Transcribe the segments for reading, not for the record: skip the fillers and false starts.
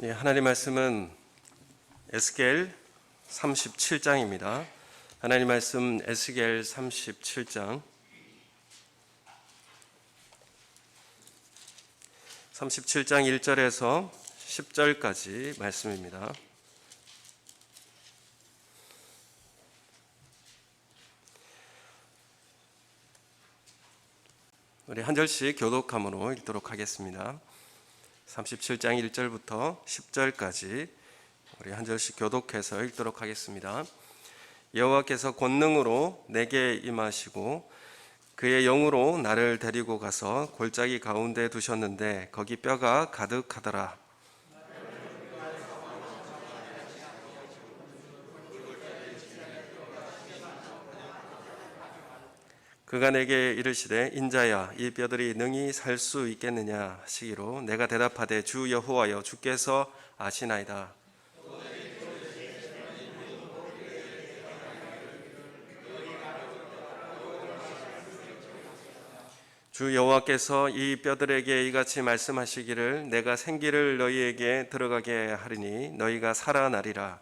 네, 하나님 말씀은 에스겔 37장입니다. 하나님 말씀 에스겔 37장 1절에서 10절까지 말씀입니다. 우리 한 절씩 교독함으로 읽도록 하겠습니다. 37장 1절부터 10절까지 우리 한 절씩 교독해서 읽도록 하겠습니다. 여호와께서 권능으로 내게 임하시고 그의 영으로 나를 데리고 가서 골짜기 가운데 두셨는데 거기 뼈가 가득하더라. 그가 내게 이르시되 인자야 이 뼈들이 능히 살 수 있겠느냐 하시기로 내가 대답하되 주 여호와여 주께서 아시나이다. 주 여호와께서 이 뼈들에게 이같이 말씀하시기를 내가 생기를 너희에게 들어가게 하리니 너희가 살아나리라.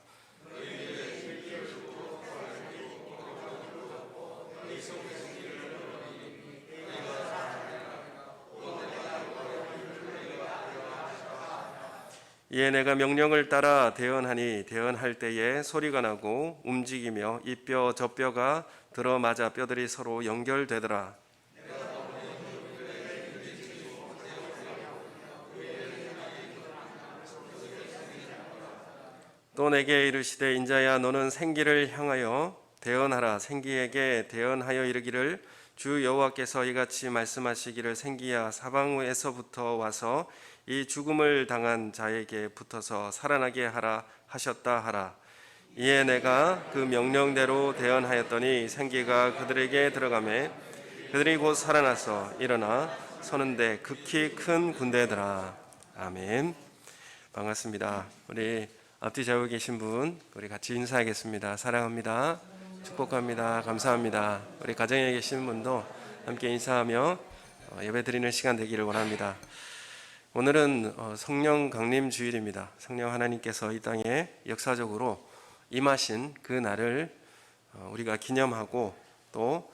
이에 내가 명령을 따라 대언하니 대언할 때에 소리가 나고 움직이며 이 뼈 저 뼈가 들어맞아 뼈들이 서로 연결되더라. 또 내게 이르시되 인자야 너는 생기를 향하여 대언하라. 생기에게 대언하여 이르기를 주 여호와께서 이같이 말씀하시기를 생기야 사방에서부터 와서 이 죽음을 당한 자에게 붙어서 살아나게 하라 하셨다 하라. 이에 내가 그 명령대로 대언하였더니 생기가 그들에게 들어가매 그들이 곧 살아나서 일어나 서는데 극히 큰 군대더라. 아멘. 반갑습니다. 우리 앞뒤 좌우에 계신 분 우리 같이 인사하겠습니다. 사랑합니다. 축복합니다. 감사합니다. 우리 가정에 계신 분도 함께 인사하며 예배 드리는 시간 되기를 원합니다. 오늘은 성령 강림 주일입니다. 성령 하나님께서 이 땅에 역사적으로 임하신 그 날을 우리가 기념하고 또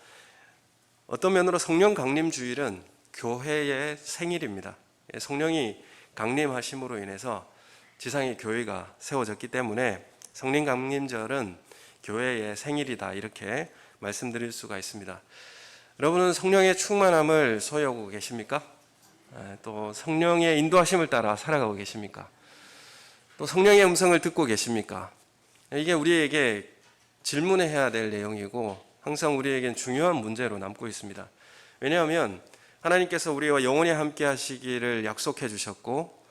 어떤 면으로 성령 강림 주일은 교회의 생일입니다. 성령이 강림하심으로 인해서 지상의 교회가 세워졌기 때문에 성령 강림절은 교회의 생일이다 이렇게 말씀드릴 수가 있습니다. 여러분은 성령의 충만함을 소유하고 계십니까? 또 성령의 인도하심을 따라 살아가고 계십니까? 또 성령의 음성을 듣고 계십니까? 이게 우리에게 질문해야 될 내용이고 항상 우리에겐 중요한 문제로 남고 있습니다. 왜냐하면 하나님께서 우리와 영원히 함께 하시기를 약속해 주셨고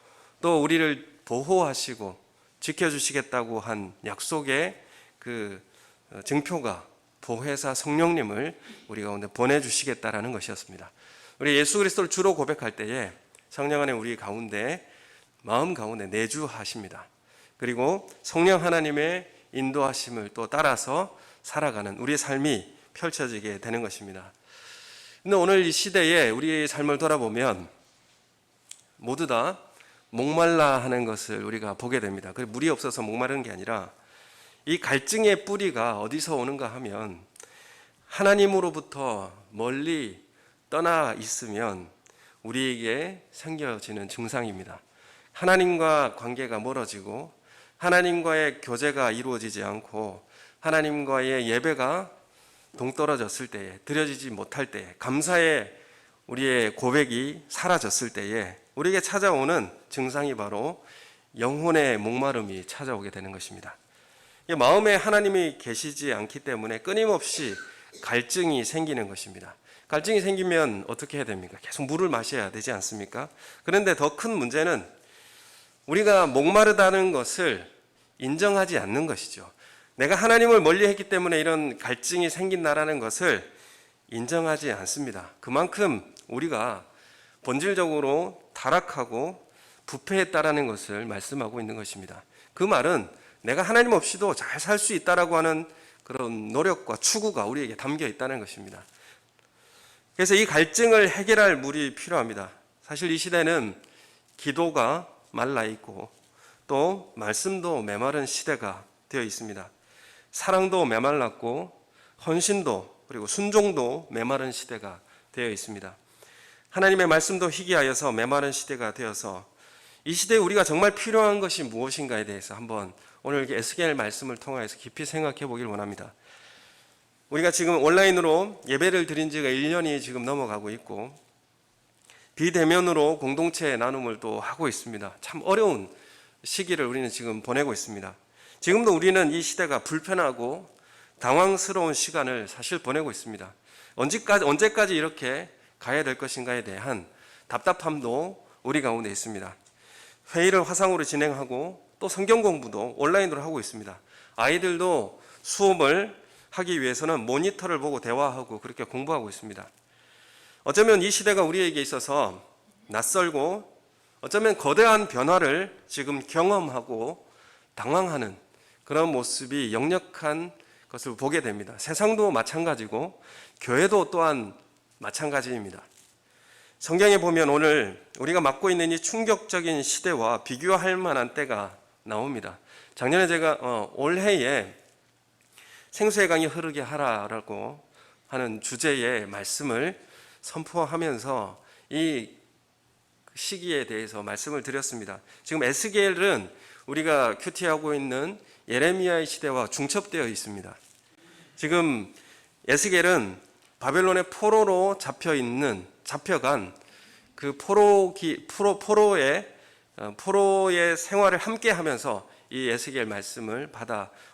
또 우리를 보호하시고 지켜주시겠다고 한 약속의 그 증표가 보혜사 성령님을 우리 가운데 보내주시겠다라는 것이었습니다. 우리 예수 그리스도를 주로 고백할 때에 성령 안에 우리 가운데 마음 가운데 내주하십니다. 그리고 성령 하나님의 인도하심을 또 따라서 살아가는 우리의 삶이 펼쳐지게 되는 것입니다. 근데 오늘 이 시대에 우리의 삶을 돌아보면 모두 다 목말라 하는 것을 우리가 보게 됩니다. 물이 없어서 목마른 게 아니라 이 갈증의 뿌리가 어디서 오는가 하면 하나님으로부터 멀리 떠나 있으면 우리에게 생겨지는 증상입니다. 하나님과 관계가 멀어지고 하나님과의 교제가 이루어지지 않고 하나님과의 예배가 동떨어졌을 때에 드려지지 못할 때에 감사의 우리의 고백이 사라졌을 때에 우리에게 찾아오는 증상이 바로 영혼의 목마름이 찾아오게 되는 것입니다. 마음에 하나님이 계시지 않기 때문에 끊임없이 갈증이 생기는 것입니다. 갈증이 생기면 어떻게 해야 됩니까? 계속 물을 마셔야 되지 않습니까? 그런데 더 큰 문제는 우리가 목마르다는 것을 인정하지 않는 것이죠. 내가 하나님을 멀리했기 때문에 이런 갈증이 생긴다라는 것을 인정하지 않습니다. 그만큼 우리가 본질적으로 타락하고 부패했다라는 것을 말씀하고 있는 것입니다. 그 말은 내가 하나님 없이도 잘 살 수 있다라고 하는 그런 노력과 추구가 우리에게 담겨 있다는 것입니다. 그래서 이 갈증을 해결할 물이 필요합니다. 사실 이 시대는 기도가 말라 있고 또 말씀도 메마른 시대가 되어 있습니다. 사랑도 메말랐고 헌신도 그리고 순종도 메마른 시대가 되어 있습니다. 하나님의 말씀도 희귀하여서 메마른 시대가 되어서 이 시대에 우리가 정말 필요한 것이 무엇인가에 대해서 한번 오늘 에스겔 말씀을 통해서 깊이 생각해 보길 원합니다. 우리가 지금 온라인으로 예배를 드린 지가 1년이 지금 넘어가고 있고 비대면으로 공동체 나눔을 또 하고 있습니다. 참 어려운 시기를 우리는 지금 보내고 있습니다. 지금도 우리는 이 시대가 불편하고 당황스러운 시간을 사실 보내고 있습니다. 언제까지 이렇게 가야 될 것인가에 대한 답답함도 우리 가운데 있습니다. 회의를 화상으로 진행하고 또 성경 공부도 온라인으로 하고 있습니다. 아이들도 수업을 하기 위해서는 모니터를 보고 대화하고 그렇게 공부하고 있습니다. 어쩌면 이 시대가 우리에게 있어서 낯설고 어쩌면 거대한 변화를 지금 경험하고 당황하는 그런 모습이 역력한 것을 보게 됩니다. 세상도 마찬가지고 교회도 또한 마찬가지입니다. 성경에 보면 오늘 우리가 맞고 있는 이 충격적인 시대와 비교할 만한 때가 나옵니다. 작년에 제가 올해에 생수의 강이 흐르게 하라라고 하는 주제의 말씀을 선포하면서 이 시기에 대해서 말씀을 드렸습니다. 지금 에스겔은 우리가 큐티하고 있는 예레미야의 시대와 중첩되어 있습니다. 지금 에스겔은 바벨론의 포로로 잡혀간 그 포로의 생활을 함께 하면서 이 에스겔 말씀을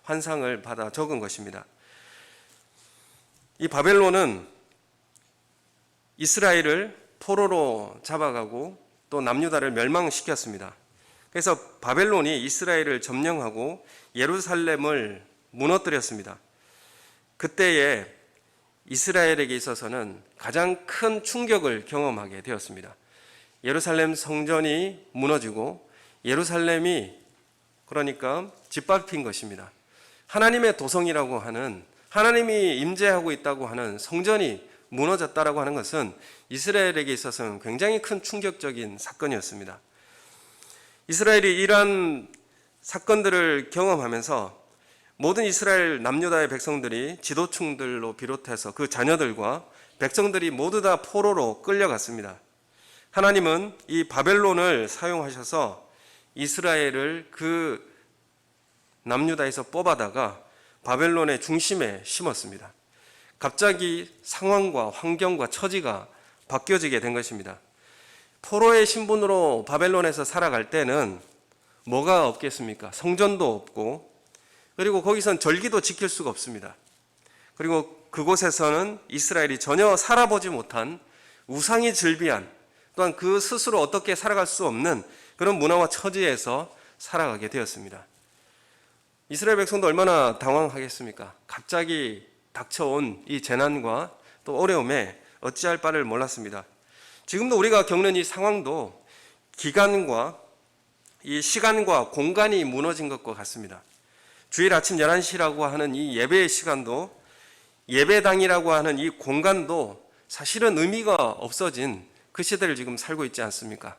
환상을 받아 적은 것입니다. 이 바벨론은 이스라엘을 포로로 잡아가고 또 남유다를 멸망시켰습니다. 그래서 바벨론이 이스라엘을 점령하고 예루살렘을 무너뜨렸습니다. 그때에 이스라엘에게 있어서는 가장 큰 충격을 경험하게 되었습니다. 예루살렘 성전이 무너지고 예루살렘이 그러니까 짓밟힌 것입니다. 하나님의 도성이라고 하는 하나님이 임재하고 있다고 하는 성전이 무너졌다라고 하는 것은 이스라엘에게 있어서는 굉장히 큰 충격적인 사건이었습니다. 이스라엘이 이러한 사건들을 경험하면서 모든 이스라엘 남유다의 백성들이 지도층들로 비롯해서 그 자녀들과 백성들이 모두 다 포로로 끌려갔습니다. 하나님은 이 바벨론을 사용하셔서 이스라엘을 그 남유다에서 뽑아다가 바벨론의 중심에 심었습니다. 갑자기 상황과 환경과 처지가 바뀌어지게 된 것입니다. 포로의 신분으로 바벨론에서 살아갈 때는 뭐가 없겠습니까? 성전도 없고 그리고 거기선 절기도 지킬 수가 없습니다. 그리고 그곳에서는 이스라엘이 전혀 살아보지 못한 우상이 즐비한 또한 그 스스로 어떻게 살아갈 수 없는 그런 문화와 처지에서 살아가게 되었습니다. 이스라엘 백성도 얼마나 당황하겠습니까? 갑자기 닥쳐온 이 재난과 또 어려움에 어찌할 바를 몰랐습니다. 지금도 우리가 겪는 이 상황도 기간과 이 시간과 공간이 무너진 것과 같습니다. 주일 아침 11시라고 하는 이 예배의 시간도 예배당이라고 하는 이 공간도 사실은 의미가 없어진 그 시대를 지금 살고 있지 않습니까?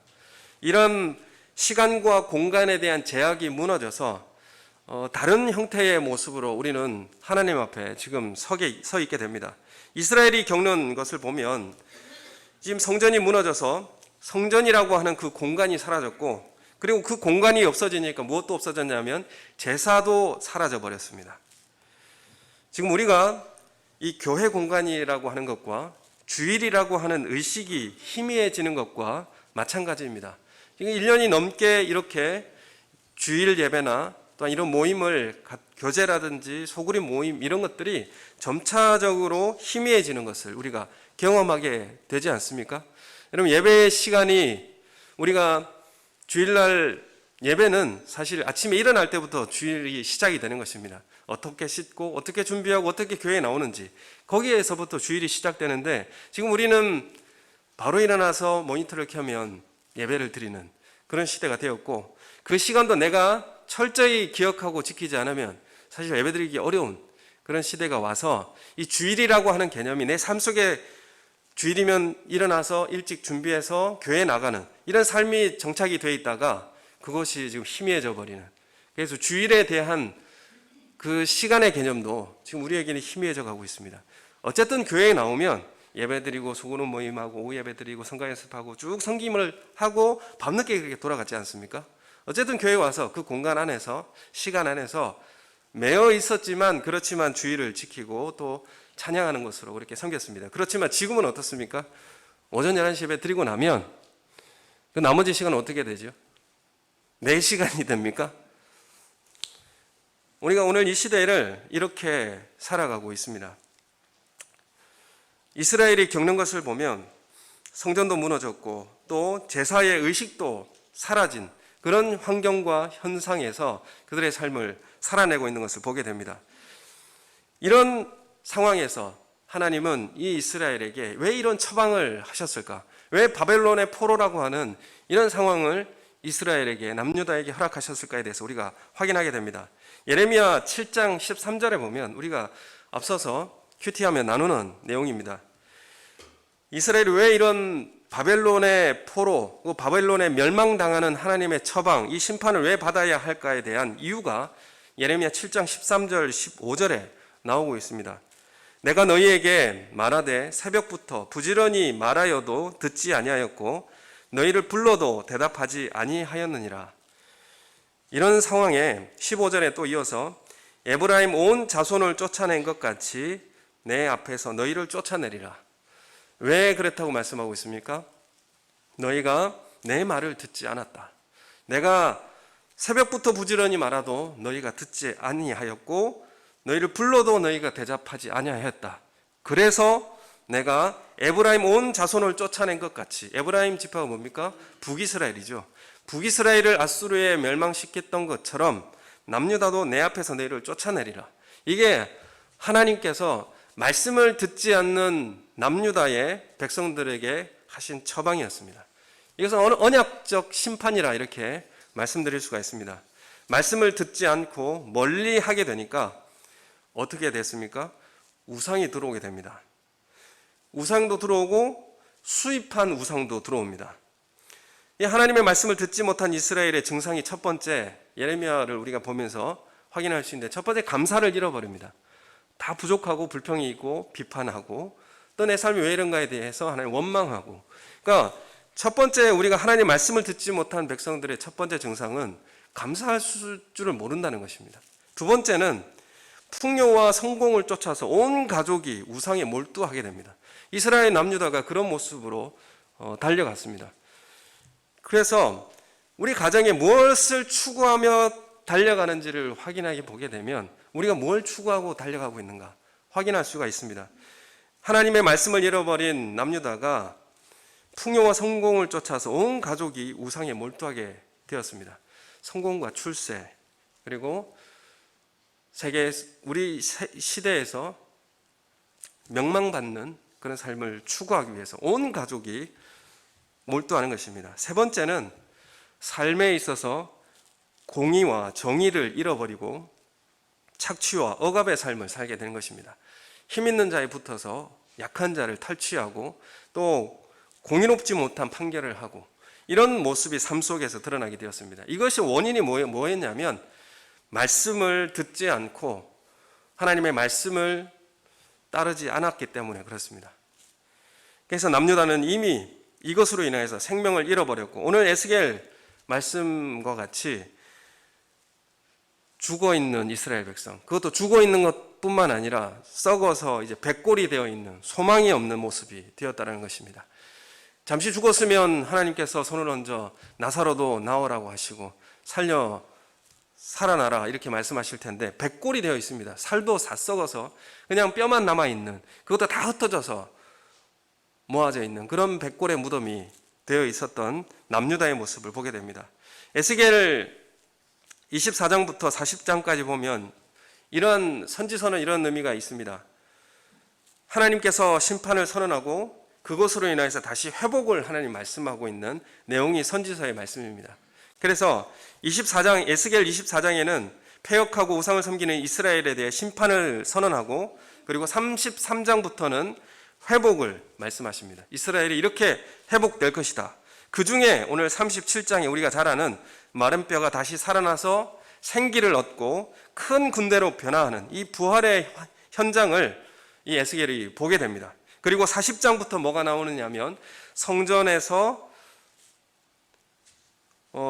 이런 시간과 공간에 대한 제약이 무너져서 다른 형태의 모습으로 우리는 하나님 앞에 지금 서 있게 됩니다. 이스라엘이 겪는 것을 보면 지금 성전이 무너져서 성전이라고 하는 그 공간이 사라졌고 그리고 그 공간이 없어지니까 무엇도 없어졌냐면 제사도 사라져 버렸습니다. 지금 우리가 이 교회 공간이라고 하는 것과 주일이라고 하는 의식이 희미해지는 것과 마찬가지입니다. 지금 1년이 넘게 이렇게 주일 예배나 또한 이런 모임을 교제라든지 소그룹 모임 이런 것들이 점차적으로 희미해지는 것을 우리가 경험하게 되지 않습니까? 여러분 예배의 시간이 우리가 주일날 예배는 사실 아침에 일어날 때부터 주일이 시작이 되는 것입니다. 어떻게 씻고 어떻게 준비하고 어떻게 교회에 나오는지 거기에서부터 주일이 시작되는데 지금 우리는 바로 일어나서 모니터를 켜면 예배를 드리는 그런 시대가 되었고 그 시간도 내가 철저히 기억하고 지키지 않으면 사실 예배드리기 어려운 그런 시대가 와서 이 주일이라고 하는 개념이 내 삶 속에 주일이면 일어나서 일찍 준비해서 교회에 나가는 이런 삶이 정착이 되어 있다가 그것이 지금 희미해져 버리는, 그래서 주일에 대한 그 시간의 개념도 지금 우리에게는 희미해져 가고 있습니다. 어쨌든 교회에 나오면 예배드리고 소그룹 모임하고 오후 예배드리고 성가 연습하고 쭉 섬김을 하고 밤늦게 그렇게 돌아갔지 않습니까? 어쨌든 교회에 와서 그 공간 안에서 시간 안에서 매여 있었지만, 그렇지만 주일을 지키고 또 찬양하는 것으로 그렇게 섬겼습니다. 그렇지만 지금은 어떻습니까? 오전 11시 예배 드리고 나면 그 나머지 시간은 어떻게 되죠? 4시간이 됩니까? 우리가 오늘 이 시대를 이렇게 살아가고 있습니다. 이스라엘이 겪는 것을 보면 성전도 무너졌고 또 제사의 의식도 사라진 그런 환경과 현상에서 그들의 삶을 살아내고 있는 것을 보게 됩니다. 이런 상황에서 하나님은 이 이스라엘에게 왜 이런 처방을 하셨을까? 왜 바벨론의 포로라고 하는 이런 상황을 이스라엘에게, 남유다에게 허락하셨을까에 대해서 우리가 확인하게 됩니다. 예레미야 7장 13절에 보면 우리가 앞서서 큐티하며 나누는 내용입니다. 이스라엘이 왜 이런 바벨론의 포로, 바벨론에 멸망당하는 하나님의 처방, 이 심판을 왜 받아야 할까에 대한 이유가 예레미야 7장 13절 15절에 나오고 있습니다. 내가 너희에게 말하되 새벽부터 부지런히 말하여도 듣지 아니하였고 너희를 불러도 대답하지 아니하였느니라. 이런 상황에 15절에 또 이어서 에브라임 온 자손을 쫓아낸 것 같이 내 앞에서 너희를 쫓아내리라. 왜 그렇다고 말씀하고 있습니까? 너희가 내 말을 듣지 않았다. 내가 새벽부터 부지런히 말하도 너희가 듣지 아니하였고 너희를 불러도 너희가 대답하지 아니하였다. 그래서 내가 에브라임 온 자손을 쫓아낸 것 같이, 에브라임 지파가 뭡니까? 북이스라엘이죠. 북이스라엘을 아수르에 멸망시켰던 것처럼 남유다도 내 앞에서 너희를 쫓아내리라. 이게 하나님께서 말씀을 듣지 않는 남유다의 백성들에게 하신 처방이었습니다. 이것은 언약적 심판이라 이렇게 말씀드릴 수가 있습니다. 말씀을 듣지 않고 멀리 하게 되니까 어떻게 됐습니까? 우상이 들어오게 됩니다. 우상도 들어오고 수입한 우상도 들어옵니다. 이 하나님의 말씀을 듣지 못한 이스라엘의 증상이 첫 번째, 예레미야를 우리가 보면서 확인할 수 있는데, 첫 번째 감사를 잃어버립니다. 다 부족하고 불평이 있고 비판하고 또 내 삶이 왜 이런가에 대해서 하나님 원망하고. 그러니까 첫 번째, 우리가 하나님의 말씀을 듣지 못한 백성들의 첫 번째 증상은 감사할 줄을 모른다는 것입니다. 두 번째는 풍요와 성공을 쫓아서 온 가족이 우상에 몰두하게 됩니다. 이스라엘 남유다가 그런 모습으로 달려갔습니다. 그래서 우리 가정에 무엇을 추구하며 달려가는지를 확인하게 보게 되면 우리가 뭘 추구하고 달려가고 있는가 확인할 수가 있습니다. 하나님의 말씀을 잃어버린 남유다가 풍요와 성공을 쫓아서 온 가족이 우상에 몰두하게 되었습니다. 성공과 출세, 그리고 우리 시대에서 명망받는 그런 삶을 추구하기 위해서 온 가족이 몰두하는 것입니다. 세 번째는 삶에 있어서 공의와 정의를 잃어버리고 착취와 억압의 삶을 살게 되는 것입니다. 힘 있는 자에 붙어서 약한 자를 탈취하고 또 공의롭지 못한 판결을 하고, 이런 모습이 삶 속에서 드러나게 되었습니다. 이것이 원인이 뭐였냐면 말씀을 듣지 않고 하나님의 말씀을 따르지 않았기 때문에 그렇습니다. 그래서 남유다는 이미 이것으로 인해서 생명을 잃어버렸고, 오늘 에스겔 말씀과 같이 죽어있는 이스라엘 백성, 그것도 죽어있는 것뿐만 아니라 썩어서 이제 백골이 되어 있는, 소망이 없는 모습이 되었다는 것입니다. 잠시 죽었으면 하나님께서 손을 얹어 나사로도 나오라고 하시고 살아나라 이렇게 말씀하실 텐데, 백골이 되어 있습니다. 살도 다 썩어서 그냥 뼈만 남아있는, 그것도 다 흩어져서 모아져 있는 그런 백골의 무덤이 되어 있었던 남유다의 모습을 보게 됩니다. 에스겔 24장부터 40장까지 보면 이런 선지서는 이런 의미가 있습니다. 하나님께서 심판을 선언하고 그것으로 인해서 다시 회복을 하나님 말씀하고 있는 내용이 선지서의 말씀입니다. 그래서 에스겔 24장에는 패역하고 우상을 섬기는 이스라엘에 대해 심판을 선언하고, 그리고 33장부터는 회복을 말씀하십니다. 이스라엘이 이렇게 회복될 것이다. 그 중에 오늘 37장에 우리가 잘 아는 마른 뼈가 다시 살아나서 생기를 얻고 큰 군대로 변화하는 이 부활의 현장을 이 에스겔이 보게 됩니다. 그리고 40장부터 뭐가 나오느냐면 성전에서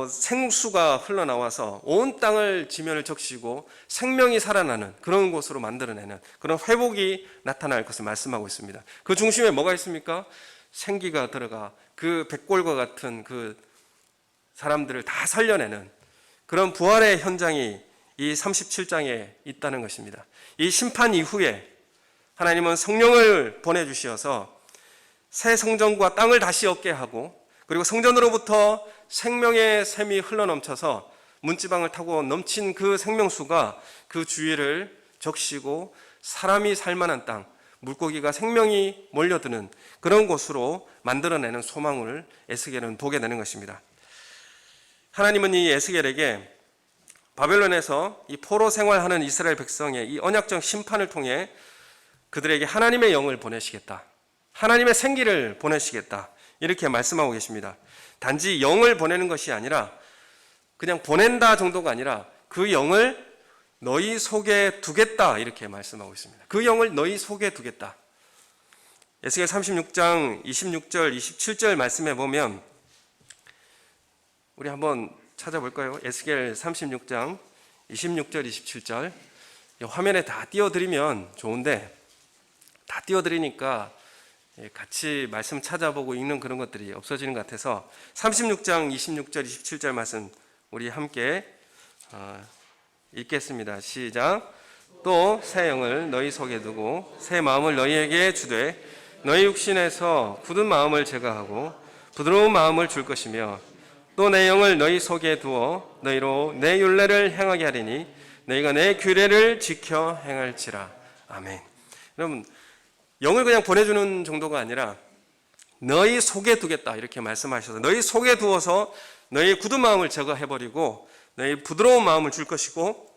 생수가 흘러나와서 온 땅을 지면을 적시고 생명이 살아나는 그런 곳으로 만들어내는 그런 회복이 나타날 것을 말씀하고 있습니다. 그 중심에 뭐가 있습니까? 생기가 들어가 그 백골과 같은 그 사람들을 다 살려내는 그런 부활의 현장이 이 37장에 있다는 것입니다. 이 심판 이후에 하나님은 성령을 보내주셔서 새 성전과 땅을 다시 얻게 하고, 그리고 성전으로부터 생명의 샘이 흘러넘쳐서 문지방을 타고 넘친 그 생명수가 그 주위를 적시고 사람이 살만한 땅, 물고기가 생명이 몰려드는 그런 곳으로 만들어내는 소망을 에스겔은 보게 되는 것입니다. 하나님은 이 에스겔에게 바벨론에서 이 포로 생활하는 이스라엘 백성의 이 언약적 심판을 통해 그들에게 하나님의 영을 보내시겠다, 하나님의 생기를 보내시겠다, 이렇게 말씀하고 계십니다. 단지 영을 보내는 것이 아니라 그냥 보낸다 정도가 아니라 그 영을 너희 속에 두겠다, 이렇게 말씀하고 있습니다. 그 영을 너희 속에 두겠다. 에스겔 36장 26절 27절 말씀해 보면, 우리 한번 찾아볼까요? 에스겔 36장 26절 27절 화면에 다 띄워드리면 좋은데 다 띄워드리니까 같이 말씀 찾아보고 읽는 그런 것들이 없어지는 것 같아서 36장 26절 27절 말씀 우리 함께 읽겠습니다. 시작. 또 새 영을 너희 속에 두고 새 마음을 너희에게 주되 너희 육신에서 굳은 마음을 제거하고 부드러운 마음을 줄 것이며 또 내 영을 너희 속에 두어 너희로 내 율례를 행하게 하리니 너희가 내 규례를 지켜 행할지라. 아멘. 여러분, 영을 그냥 보내주는 정도가 아니라 너희 속에 두겠다, 이렇게 말씀하셔서 너희 속에 두어서 너희의 굳은 마음을 제거해버리고 너희 부드러운 마음을 줄 것이고,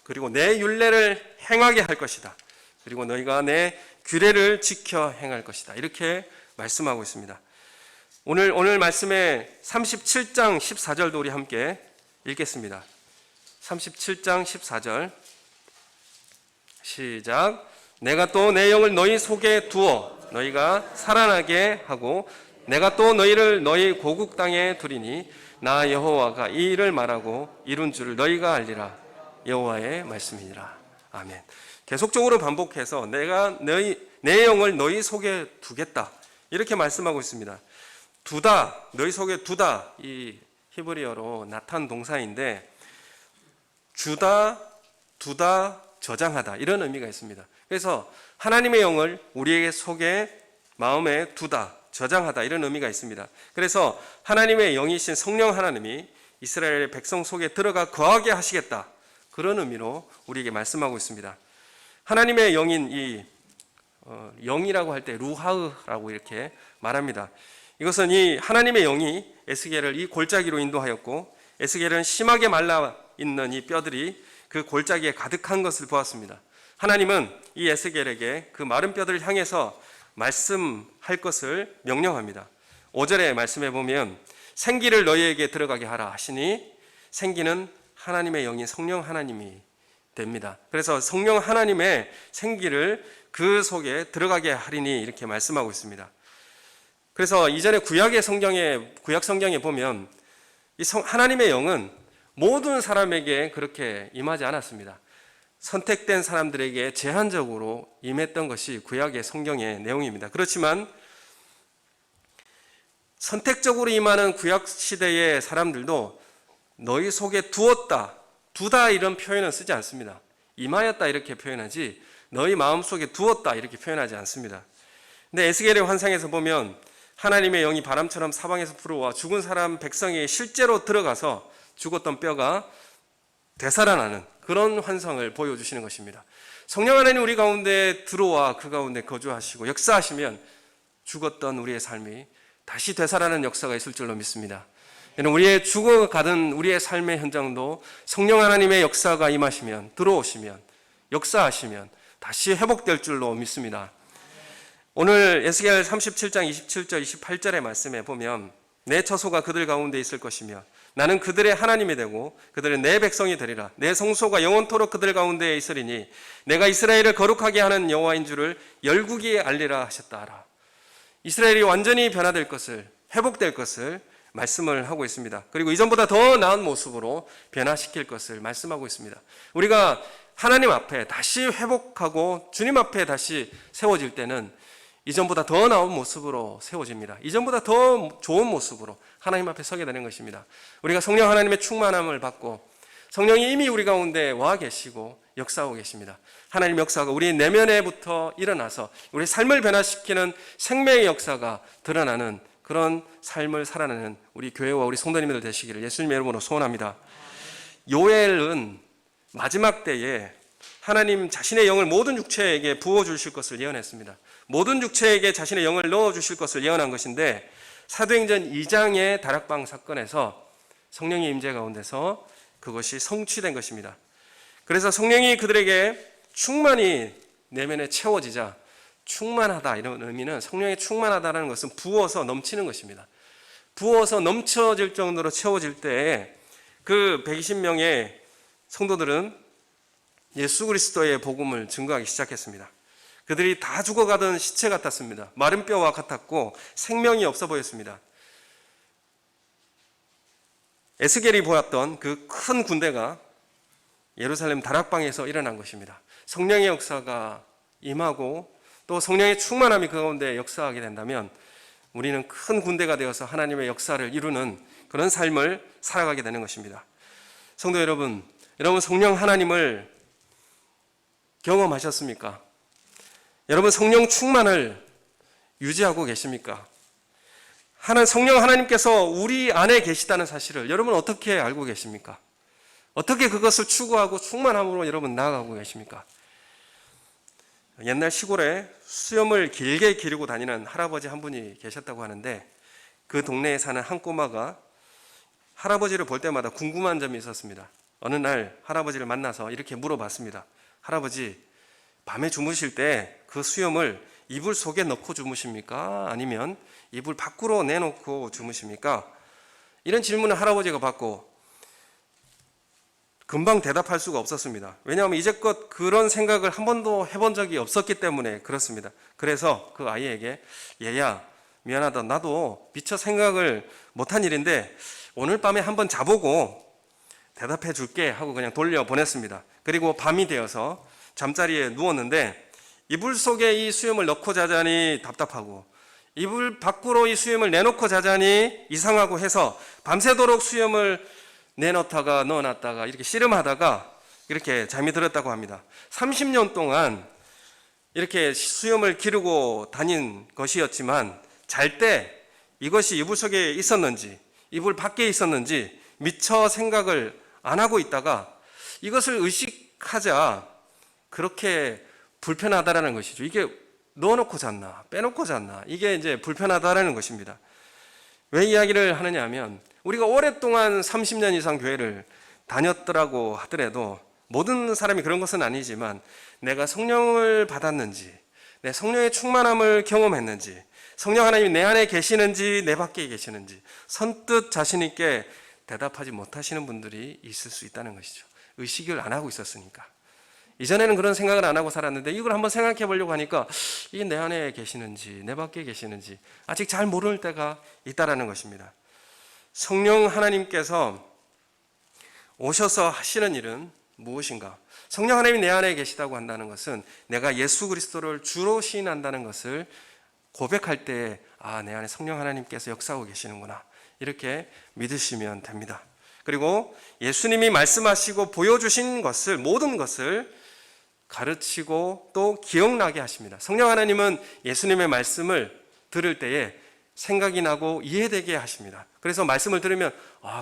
그리고 내 율례를 행하게 할 것이다, 그리고 너희가 내 규례를 지켜 행할 것이다, 이렇게 말씀하고 있습니다. 오늘 말씀의 37장 14절도 우리 함께 읽겠습니다. 37장 14절 시작. 내가 또 내 영을 너희 속에 두어 너희가 살아나게 하고 내가 또 너희를 너희 고국 땅에 두리니 나 여호와가 이 일을 말하고 이룬 줄을 너희가 알리라. 여호와의 말씀이니라. 아멘. 계속적으로 반복해서 내가 내 영을 너희 속에 두겠다, 이렇게 말씀하고 있습니다. 두다, 너희 속에 두다, 이 히브리어로 나탄 동사인데 주다, 두다, 저장하다, 이런 의미가 있습니다. 그래서 하나님의 영을 우리에게 속에 마음에 두다, 저장하다, 이런 의미가 있습니다. 그래서 하나님의 영이신 성령 하나님이 이스라엘의 백성 속에 들어가 거하게 하시겠다, 그런 의미로 우리에게 말씀하고 있습니다. 하나님의 영인 이 영이라고 할 때 루하흐라고 이렇게 말합니다. 이것은 이 하나님의 영이 에스겔을 이 골짜기로 인도하였고 에스겔은 심하게 말라 있는 이 뼈들이 그 골짜기에 가득한 것을 보았습니다. 하나님은 이 에스겔에게 그 마른 뼈들을 향해서 말씀할 것을 명령합니다. 5절에 말씀해 보면 생기를 너희에게 들어가게 하라 하시니 생기는 하나님의 영인 성령 하나님이 됩니다. 그래서 성령 하나님의 생기를 그 속에 들어가게 하리니, 이렇게 말씀하고 있습니다. 그래서 이전에 구약 성경에 보면 이 하나님의 영은 모든 사람에게 그렇게 임하지 않았습니다. 선택된 사람들에게 제한적으로 임했던 것이 구약의 성경의 내용입니다. 그렇지만 선택적으로 임하는 구약 시대의 사람들도 너희 속에 두었다, 두다, 이런 표현은 쓰지 않습니다. 임하였다, 이렇게 표현하지 너희 마음속에 두었다, 이렇게 표현하지 않습니다. 근데 에스겔의 환상에서 보면 하나님의 영이 바람처럼 사방에서 불어와 죽은 사람 백성이 실제로 들어가서 죽었던 뼈가 되살아나는 그런 환상을 보여주시는 것입니다. 성령 하나님 우리 가운데 들어와 그 가운데 거주하시고 역사하시면 죽었던 우리의 삶이 다시 되살아나는 역사가 있을 줄로 믿습니다. 우리의 죽어가던 우리의 삶의 현장도 성령 하나님의 역사가 임하시면, 들어오시면, 역사하시면 다시 회복될 줄로 믿습니다. 오늘 에스겔 37장 27절 28절의 말씀에 보면 내 처소가 그들 가운데 있을 것이며 나는 그들의 하나님이 되고 그들은 내 백성이 되리라. 내 성소가 영원토록 그들 가운데 있으리니 내가 이스라엘을 거룩하게 하는 여호와인 줄을 열국이 알리라 하셨다 하라. 이스라엘이 완전히 변화될 것을, 회복될 것을 말씀을 하고 있습니다. 그리고 이전보다 더 나은 모습으로 변화시킬 것을 말씀하고 있습니다. 우리가 하나님 앞에 다시 회복하고 주님 앞에 다시 세워질 때는 이전보다 더 나은 모습으로 세워집니다. 이전보다 더 좋은 모습으로 하나님 앞에 서게 되는 것입니다. 우리가 성령 하나님의 충만함을 받고 성령이 이미 우리 가운데 와 계시고 역사하고 계십니다. 하나님 역사가 우리 내면에부터 일어나서 우리 삶을 변화시키는 생명의 역사가 드러나는 그런 삶을 살아내는 우리 교회와 우리 성도님들 되시기를 예수님의 이름으로 소원합니다. 요엘은 마지막 때에 하나님 자신의 영을 모든 육체에게 부어주실 것을 예언했습니다. 모든 육체에게 자신의 영을 넣어주실 것을 예언한 것인데 사도행전 2장의 다락방 사건에서 성령의 임재 가운데서 그것이 성취된 것입니다. 그래서 성령이 그들에게 충만히 내면에 채워지자 충만하다 이런 의미는 성령이 충만하다는 것은 부어서 넘치는 것입니다. 부어서 넘쳐질 정도로 채워질 때에 그 120명의 성도들은 예수 그리스도의 복음을 증거하기 시작했습니다. 그들이 다 죽어가던 시체 같았습니다. 마른 뼈와 같았고 생명이 없어 보였습니다. 에스겔이 보았던 그 큰 군대가 예루살렘 다락방에서 일어난 것입니다. 성령의 역사가 임하고 또 성령의 충만함이 그 가운데 역사하게 된다면 우리는 큰 군대가 되어서 하나님의 역사를 이루는 그런 삶을 살아가게 되는 것입니다. 성도 여러분, 여러분 성령 하나님을 경험하셨습니까? 여러분 성령 충만을 유지하고 계십니까? 성령 하나님께서 우리 안에 계시다는 사실을 여러분 어떻게 알고 계십니까? 어떻게 그것을 추구하고 충만함으로 여러분 나아가고 계십니까? 옛날 시골에 수염을 길게 기르고 다니는 할아버지 한 분이 계셨다고 하는데 그 동네에 사는 한 꼬마가 할아버지를 볼 때마다 궁금한 점이 있었습니다. 어느 날 할아버지를 만나서 이렇게 물어봤습니다. 할아버지, 밤에 주무실 때 그 수염을 이불 속에 넣고 주무십니까? 아니면 이불 밖으로 내놓고 주무십니까? 이런 질문을 할아버지가 받고 금방 대답할 수가 없었습니다. 왜냐하면 이제껏 그런 생각을 한 번도 해본 적이 없었기 때문에 그렇습니다. 그래서 그 아이에게 얘야 미안하다, 나도 미처 생각을 못한 일인데 오늘 밤에 한번 자보고 대답해 줄게 하고 그냥 돌려보냈습니다. 그리고 밤이 되어서 잠자리에 누웠는데 이불 속에 이 수염을 넣고 자자니 답답하고 이불 밖으로 이 수염을 내놓고 자자니 이상하고 해서 밤새도록 수염을 내놓다가 넣어놨다가 이렇게 씨름하다가 이렇게 잠이 들었다고 합니다. 30년 동안 이렇게 수염을 기르고 다닌 것이었지만 잘 때 이것이 이불 속에 있었는지 이불 밖에 있었는지 미처 생각을 안 하고 있다가 이것을 의식하자 그렇게 불편하다라는 것이죠. 이게 넣어놓고 잤나 빼놓고 잤나 이게 이제 불편하다라는 것입니다. 왜 이야기를 하느냐 하면 우리가 오랫동안 30년 이상 교회를 다녔더라고 하더라도 모든 사람이 그런 것은 아니지만 내가 성령을 받았는지 내 성령의 충만함을 경험했는지 성령 하나님이 내 안에 계시는지 내 밖에 계시는지 선뜻 자신 있게 대답하지 못하시는 분들이 있을 수 있다는 것이죠. 의식을 안 하고 있었으니까. 이전에는 그런 생각을 안 하고 살았는데 이걸 한번 생각해 보려고 하니까 이게 내 안에 계시는지 내 밖에 계시는지 아직 잘 모를 때가 있다라는 것입니다. 성령 하나님께서 오셔서 하시는 일은 무엇인가? 성령 하나님이 내 안에 계시다고 한다는 것은 내가 예수 그리스도를 주로 시인한다는 것을 고백할 때 내 안에 성령 하나님께서 역사하고 계시는구나 이렇게 믿으시면 됩니다. 그리고 예수님이 말씀하시고 보여주신 것을 모든 것을 가르치고 또 기억나게 하십니다. 성령 하나님은 예수님의 말씀을 들을 때에 생각이 나고 이해되게 하십니다. 그래서 말씀을 들으면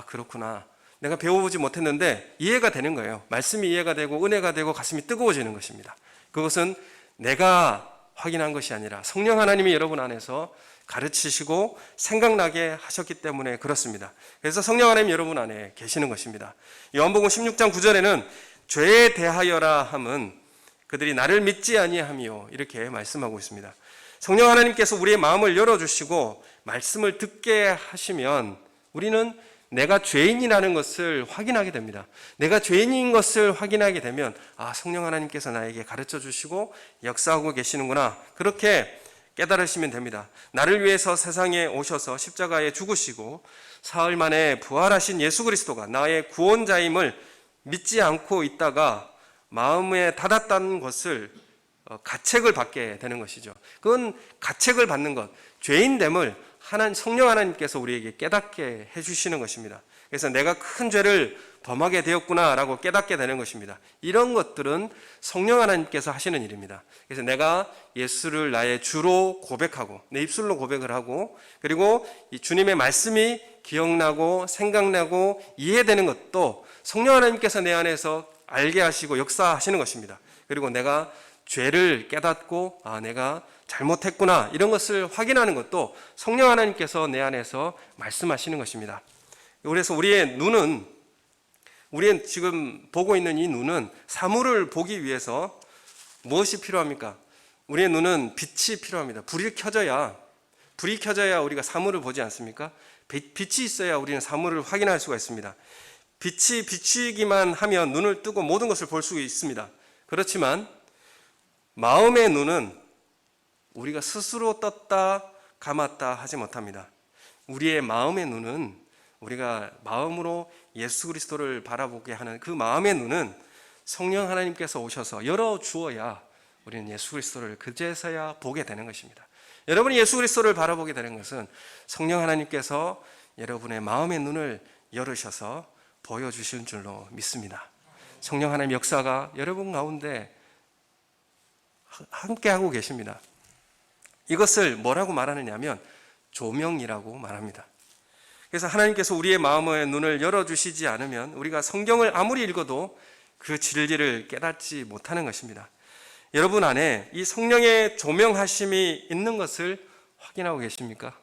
그렇구나 내가 배워보지 못했는데 이해가 되는 거예요. 말씀이 이해가 되고 은혜가 되고 가슴이 뜨거워지는 것입니다. 그것은 내가 확인한 것이 아니라 성령 하나님이 여러분 안에서 가르치시고 생각나게 하셨기 때문에 그렇습니다. 그래서 성령 하나님이 여러분 안에 계시는 것입니다. 요한복음 16장 9절에는 죄에 대하여라 함은 그들이 나를 믿지 아니하며 이렇게 말씀하고 있습니다. 성령 하나님께서 우리의 마음을 열어주시고 말씀을 듣게 하시면 우리는 내가 죄인이라는 것을 확인하게 됩니다. 내가 죄인인 것을 확인하게 되면 성령 하나님께서 나에게 가르쳐 주시고 역사하고 계시는구나, 그렇게 깨달으시면 됩니다. 나를 위해서 세상에 오셔서 십자가에 죽으시고 사흘 만에 부활하신 예수 그리스도가 나의 구원자임을 믿지 않고 있다가 마음에 닫았다는 것을 가책을 받게 되는 것이죠. 그건 가책을 받는 것, 죄인됨을 성령 하나님께서 우리에게 깨닫게 해주시는 것입니다. 그래서 내가 큰 죄를 범하게 되었구나라고 깨닫게 되는 것입니다. 이런 것들은 성령 하나님께서 하시는 일입니다. 그래서 내가 예수를 나의 주로 고백하고 내 입술로 고백을 하고, 그리고 이 주님의 말씀이 기억나고 생각나고 이해되는 것도 성령 하나님께서 내 안에서 알게 하시고 역사하시는 것입니다. 그리고 내가 죄를 깨닫고 내가 잘못했구나, 이런 것을 확인하는 것도 성령 하나님께서 내 안에서 말씀하시는 것입니다. 그래서 우리의 지금 보고 있는 이 눈은 사물을 보기 위해서 무엇이 필요합니까? 우리의 눈은 빛이 필요합니다. 불이 켜져야 우리가 사물을 보지 않습니까? 빛이 있어야 우리는 사물을 확인할 수가 있습니다. 빛이 비추기만 하면 눈을 뜨고 모든 것을 볼 수 있습니다. 그렇지만 마음의 눈은 우리가 스스로 떴다 감았다 하지 못합니다. 우리의 마음의 눈은, 우리가 마음으로 예수 그리스도를 바라보게 하는 그 마음의 눈은 성령 하나님께서 오셔서 열어주어야 우리는 예수 그리스도를 그제서야 보게 되는 것입니다. 여러분이 예수 그리스도를 바라보게 되는 것은 성령 하나님께서 여러분의 마음의 눈을 열으셔서 보여주신 줄로 믿습니다. 성령 하나님 역사가 여러분 가운데 함께하고 계십니다. 이것을 뭐라고 말하느냐 하면 조명이라고 말합니다. 그래서 하나님께서 우리의 마음의 눈을 열어주시지 않으면 우리가 성경을 아무리 읽어도 그 진리를 깨닫지 못하는 것입니다. 여러분 안에 이 성령의 조명하심이 있는 것을 확인하고 계십니까?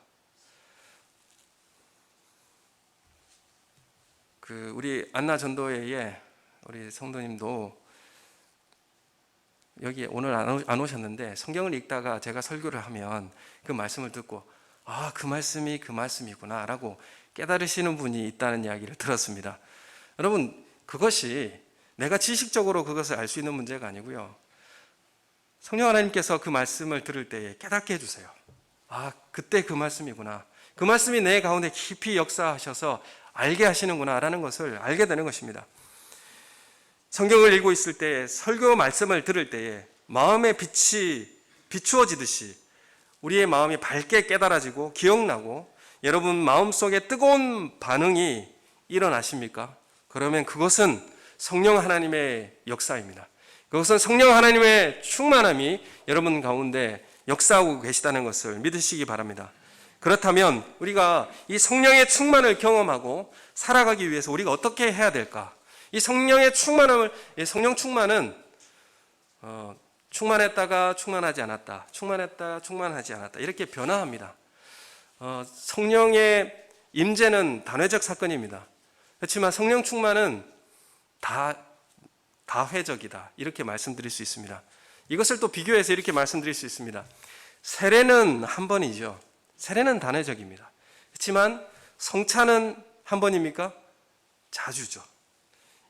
우리 안나 전도회에 우리 성도님도 여기 오늘 안 오셨는데 성경을 읽다가 제가 설교를 하면 그 말씀을 듣고 그 말씀이 그 말씀이구나 라고 깨달으시는 분이 있다는 이야기를 들었습니다. 여러분, 그것이 내가 지식적으로 그것을 알 수 있는 문제가 아니고요, 성령 하나님께서 그 말씀을 들을 때에 깨닫게 해주세요. 그때 그 말씀이구나, 그 말씀이 내 가운데 깊이 역사하셔서 알게 하시는구나 라는 것을 알게 되는 것입니다. 성경을 읽고 있을 때, 설교 말씀을 들을 때에 마음의 빛이 비추어지듯이 우리의 마음이 밝게 깨달아지고 기억나고 여러분 마음속에 뜨거운 반응이 일어나십니까? 그러면 그것은 성령 하나님의 역사입니다. 그것은 성령 하나님의 충만함이 여러분 가운데 역사하고 계시다는 것을 믿으시기 바랍니다. 그렇다면 우리가 이 성령의 충만을 경험하고 살아가기 위해서 우리가 어떻게 해야 될까? 이 성령의 충만함을, 성령 충만은 충만했다가 충만하지 않았다, 충만했다 충만하지 않았다, 이렇게 변화합니다. 성령의 임재는 단회적 사건입니다. 그렇지만 성령 충만은 다회적이다, 이렇게 말씀드릴 수 있습니다. 이것을 또 비교해서 이렇게 말씀드릴 수 있습니다. 세례는 한 번이죠. 세례는 단회적입니다. 그렇지만 성찬은 한 번입니까? 자주죠.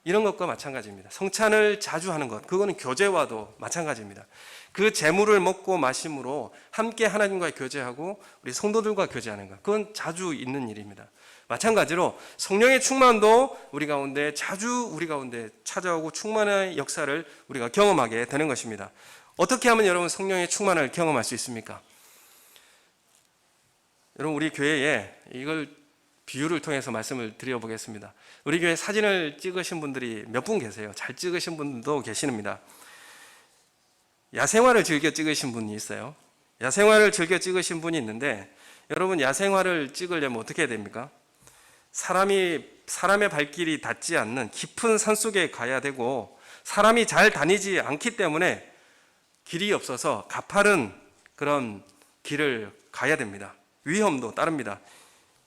이런 것과 마찬가지입니다. 성찬을 자주 하는 것, 그거는 교제와도 마찬가지입니다. 그 제물을 먹고 마심으로 함께 하나님과 교제하고 우리 성도들과 교제하는 것, 그건 자주 있는 일입니다. 마찬가지로 성령의 충만도 우리 가운데 자주 우리 가운데 찾아오고 충만의 역사를 우리가 경험하게 되는 것입니다. 어떻게 하면 여러분 성령의 충만을 경험할 수 있습니까? 여러분, 우리 교회에 이걸 비유를 통해서 말씀을 드려보겠습니다. 우리 교회 사진을 찍으신 분들이 몇 분 계세요. 잘 찍으신 분도 계십니다. 야생화를 즐겨 찍으신 분이 있어요. 야생화를 즐겨 찍으신 분이 있는데, 여러분 야생화를 찍으려면 어떻게 해야 됩니까? 사람의 발길이 닿지 않는 깊은 산속에 가야 되고, 사람이 잘 다니지 않기 때문에 길이 없어서 가파른 그런 길을 가야 됩니다. 위험도 따릅니다.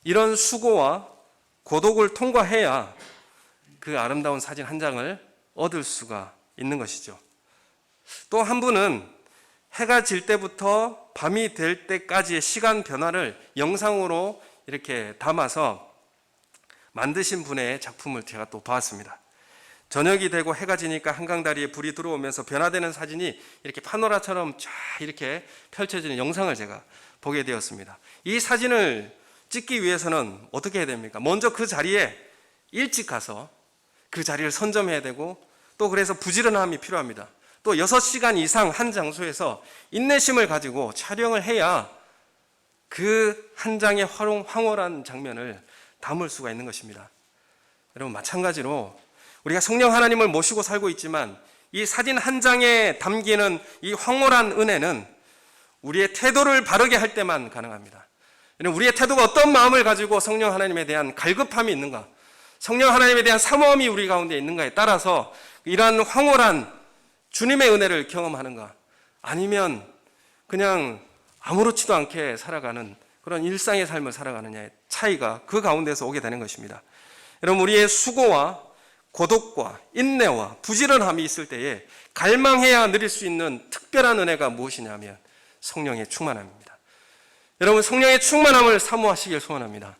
이런 수고와 고독을 통과해야 그 아름다운 사진 한 장을 얻을 수가 있는 것이죠. 또 한 분은 해가 질 때부터 밤이 될 때까지의 시간 변화를 영상으로 이렇게 담아서 만드신 분의 작품을 제가 또 보았습니다. 저녁이 되고 해가 지니까 한강다리에 불이 들어오면서 변화되는 사진이 이렇게 파노라처럼 쫙 이렇게 펼쳐지는 영상을 제가 보게 되었습니다. 이 사진을 찍기 위해서는 어떻게 해야 됩니까? 먼저 그 자리에 일찍 가서 그 자리를 선점해야 되고, 또 그래서 부지런함이 필요합니다. 또 6시간 이상 한 장소에서 인내심을 가지고 촬영을 해야 그 한 장의 황홀한 장면을 담을 수가 있는 것입니다. 여러분, 마찬가지로 우리가 성령 하나님을 모시고 살고 있지만 이 사진 한 장에 담기는 이 황홀한 은혜는 우리의 태도를 바르게 할 때만 가능합니다. 우리의 태도가 어떤 마음을 가지고 성령 하나님에 대한 갈급함이 있는가, 성령 하나님에 대한 사모함이 우리 가운데 있는가에 따라서 이러한 황홀한 주님의 은혜를 경험하는가, 아니면 그냥 아무렇지도 않게 살아가는 그런 일상의 삶을 살아가느냐의 차이가 그 가운데서 오게 되는 것입니다. 여러분, 우리의 수고와 고독과 인내와 부지런함이 있을 때에 갈망해야 누릴 수 있는 특별한 은혜가 무엇이냐면 성령의 충만함입니다. 여러분, 성령의 충만함을 사모하시길 소원합니다.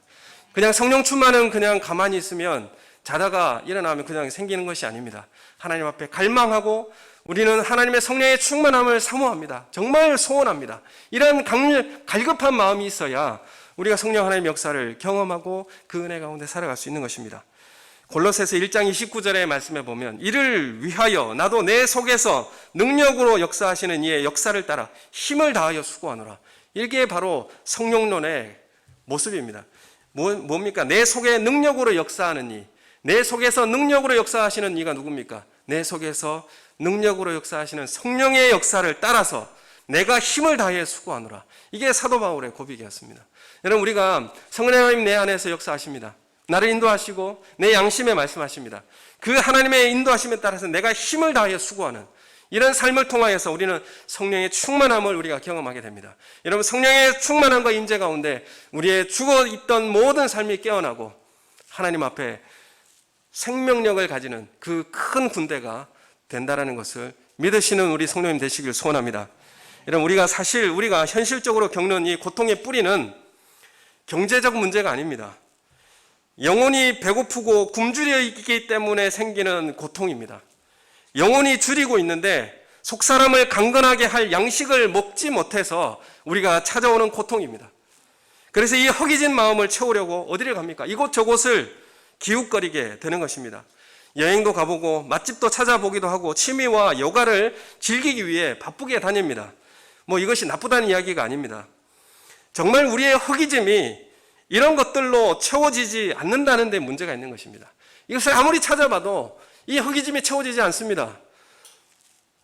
그냥 성령 충만은 그냥 가만히 있으면, 자다가 일어나면 그냥 생기는 것이 아닙니다. 하나님 앞에 갈망하고 우리는 하나님의 성령의 충만함을 사모합니다. 정말 소원합니다. 이런 갈급한 마음이 있어야 우리가 성령 하나님의 역사를 경험하고 그 은혜 가운데 살아갈 수 있는 것입니다. 골로새서 1장 29절의 말씀에 보면, 이를 위하여 나도 내 속에서 능력으로 역사하시는 이의 역사를 따라 힘을 다하여 수고하노라. 이게 바로 성령론의 모습입니다. 뭡니까? 내 속에 능력으로 역사하는 이, 내 속에서 능력으로 역사하시는 이가 누굽니까? 내 속에서 능력으로 역사하시는 성령의 역사를 따라서 내가 힘을 다해 수고하노라. 이게 사도 바울의 고백이었습니다. 여러분, 우리가 성령 하나님 내 안에서 역사하십니다. 나를 인도하시고 내 양심에 말씀하십니다. 그 하나님의 인도하심에 따라서 내가 힘을 다해 수고하는 이런 삶을 통하여서 우리는 성령의 충만함을 우리가 경험하게 됩니다. 여러분, 성령의 충만함과 임재 가운데 우리의 죽어있던 모든 삶이 깨어나고 하나님 앞에 생명력을 가지는 그 큰 군대가 된다라는 것을 믿으시는 우리 성도님 되시길 소원합니다. 여러분, 우리가 현실적으로 겪는 이 고통의 뿌리는 경제적 문제가 아닙니다. 영혼이 배고프고 굶주려 있기 때문에 생기는 고통입니다. 영혼이 줄이고 있는데 속사람을 강건하게 할 양식을 먹지 못해서 우리가 찾아오는 고통입니다. 그래서 이 허기진 마음을 채우려고 어디를 갑니까? 이곳저곳을 기웃거리게 되는 것입니다. 여행도 가보고 맛집도 찾아보기도 하고 취미와 여가를 즐기기 위해 바쁘게 다닙니다. 이것이 나쁘다는 이야기가 아닙니다. 정말 우리의 허기짐이 이런 것들로 채워지지 않는다는 데 문제가 있는 것입니다. 이것을 아무리 찾아봐도 이 허기짐이 채워지지 않습니다.